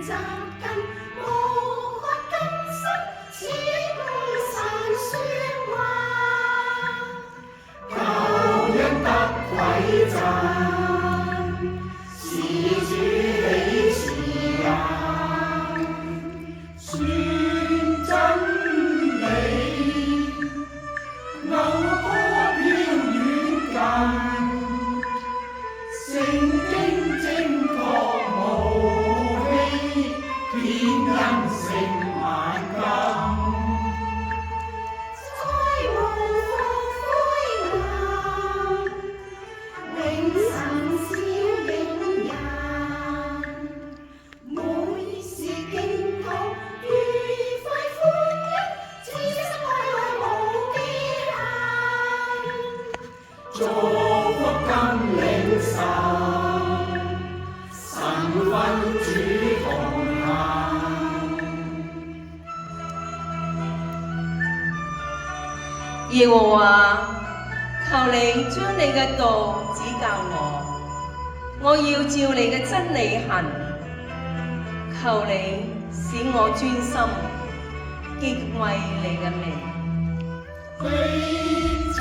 扎根，無可更新，此愛神說話。救恩得饋贈，是主喜慈人，宣真理，牛歌飄遠近，聖經正確無欺，天恩勝萬金。災無復灰暗，永神小影人，每時敬禱愉快歡欣，此生快樂無記限。祝福今領受，神分主同行。耶和華，求你將你嘅道指教我要照你嘅真理行。求你使我專心，敬畏你嘅名。悲慘